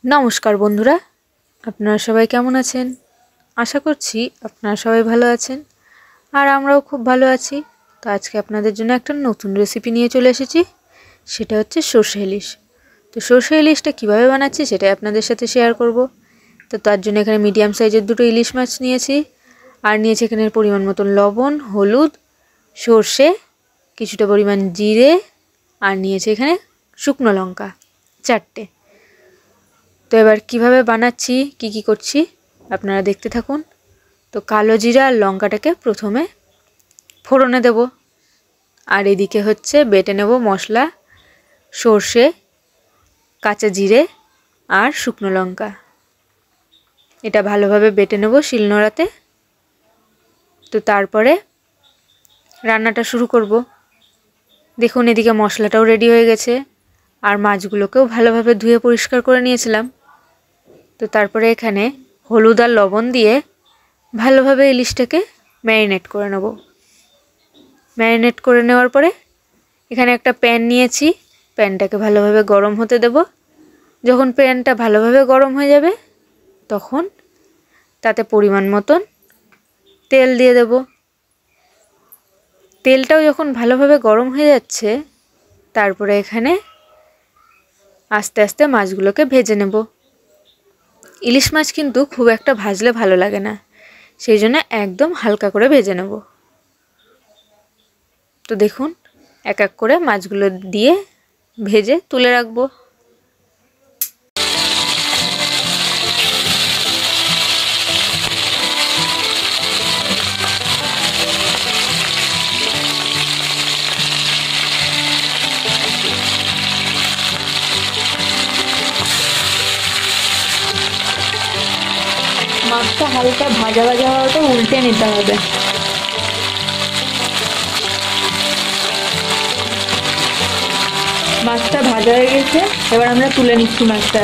নমস্কার বন্ধুরা, আপনারা সবাই কেমন আছেন? আশা করছি আপনারা সবাই ভালো আছেন আর আমরাও খুব ভালো আছি। তো আজকে আপনাদের জন্য একটা নতুন রেসিপি নিয়ে চলে এসেছি, সেটা হচ্ছে সর্ষে ইলিশ। তো সর্ষে ইলিশটা কীভাবে বানাচ্ছি সেটাই আপনাদের সাথে শেয়ার করব। তো তার জন্য এখানে মিডিয়াম সাইজের দুটো ইলিশ মাছ নিয়েছি আর নিয়েছি এখানে পরিমাণ মতন লবণ, হলুদ, সর্ষে, কিছুটা পরিমাণ জিরে আর নিয়েছি এখানে শুকনো লঙ্কা 4টে। তো এবার কিভাবে বানাচ্ছি, কি করছি আপনারা দেখতে থাকুন। তো কালো জিরা আর লঙ্কাটাকে প্রথমে ফোড়নে দেব, আর এদিকে হচ্ছে বেটে নেব মশলা, সর্ষে, কাঁচা জিরে আর শুকনো লঙ্কা। এটা ভালোভাবে বেটে নেব শিলনোড়াতে। তো তারপরে রান্নাটা শুরু করব। দেখুন এদিকে মশলাটাও রেডি হয়ে গেছে আর মাছগুলোকেও ভালোভাবে ধুয়ে পরিষ্কার করে নিয়েছিলাম। তো তারপরে এখানে হলুদ আর লবণ দিয়ে ভালোভাবে ইলিশটাকে ম্যারিনেট করে নেব। ম্যারিনেট করে নেওয়ার পরে এখানে একটা প্যান নিয়েছি, প্যানটাকে ভালোভাবে গরম হতে দেব। যখন প্যানটা ভালোভাবে গরম হয়ে যাবে তখন তাতে পরিমাণ মতন তেল দিয়ে দেব। তেলটাও যখন ভালোভাবে গরম হয়ে যাচ্ছে তারপরে এখানে আস্তে আস্তে মাছগুলোকে ভেজে নেব। ইলিশ মাছ কিন্তু খুব একটা ভাজলে ভালো লাগে না, সেই জন্য একদম হালকা করে ভেজে নেব। তো দেখুন এক এক করে মাছগুলো দিয়ে ভেজে তুলে রাখবো। মাছটা হালকা ভাজা ভাজা হওয়াটা উল্টে নিতে হবে। মাছটা ভাজা হয়ে গেছে, এবার আমরা তুলে নিচ্ছি মাছটা।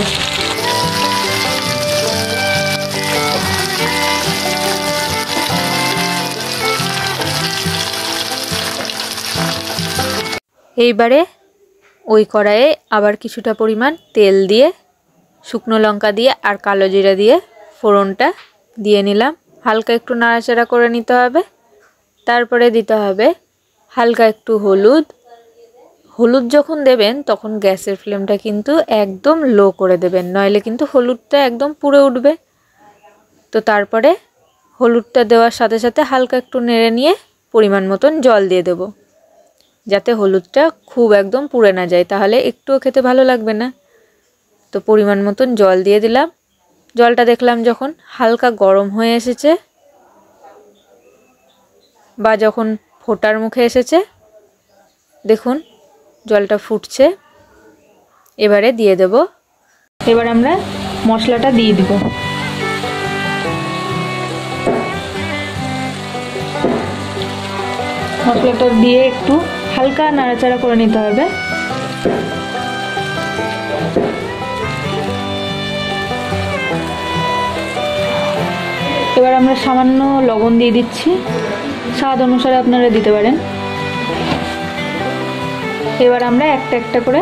এইবারে ওই কড়াইয়ে আবার কিছুটা পরিমাণ তেল দিয়ে শুকনো লঙ্কা দিয়ে আর কালো জিরা দিয়ে ফোড়নটা দিয়ে নিলাম। হালকা একটু নাড়াচাড়া করে নিতে হবে। তারপরে দিতে হবে হালকা একটু হলুদ। হলুদ যখন দেবেন তখন গ্যাসের ফ্লেমটা কিন্তু একদম লো করে দেবেন, নইলে কিন্তু হলুদটা একদম পুড়ে উঠবে। তো তারপরে হলুদটা দেওয়ার সাথে সাথে হালকা একটু নেড়ে নিয়ে পরিমাণ মতন জল দিয়ে দেব, যাতে হলুদটা খুব একদম পুড়ে না যায়, তাহলে একটুও খেতে ভালো লাগবে না। তো পরিমাণ মতন জল দিয়ে দিলাম। জলটা দেখলাম যখন হালকা গরম হয়ে এসেছে বা যখন ফোটার মুখে এসেছে, দেখুন জলটা ফুটছে, এবারে দিয়ে দেব। এবার আমরা মশলাটা দিয়ে দিব। মশলাটা দিয়ে একটু হালকা নাড়াচাড়া করে নিতে হবে। এবার আমরা সামান্য লবণ দিয়ে দিচ্ছি, স্বাদ অনুসারে আপনারা দিতে পারেন। এবার আমরা একটা একটা করে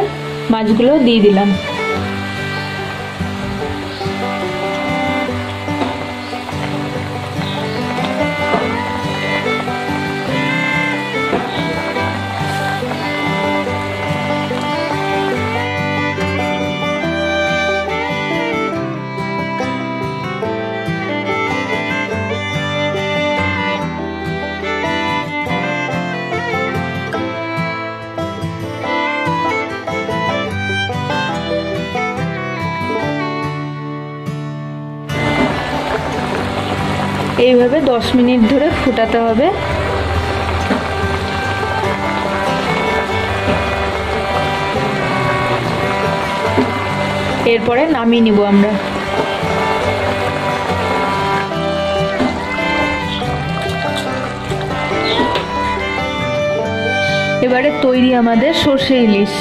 মাছগুলো দিয়ে দিলাম। এইভাবে 10 মিনিট ধরে ফুটাতে হবে। এরপরে নামিয়ে নিব আমরা। এবারে তৈরি আমাদের সর্ষে ইলিশ।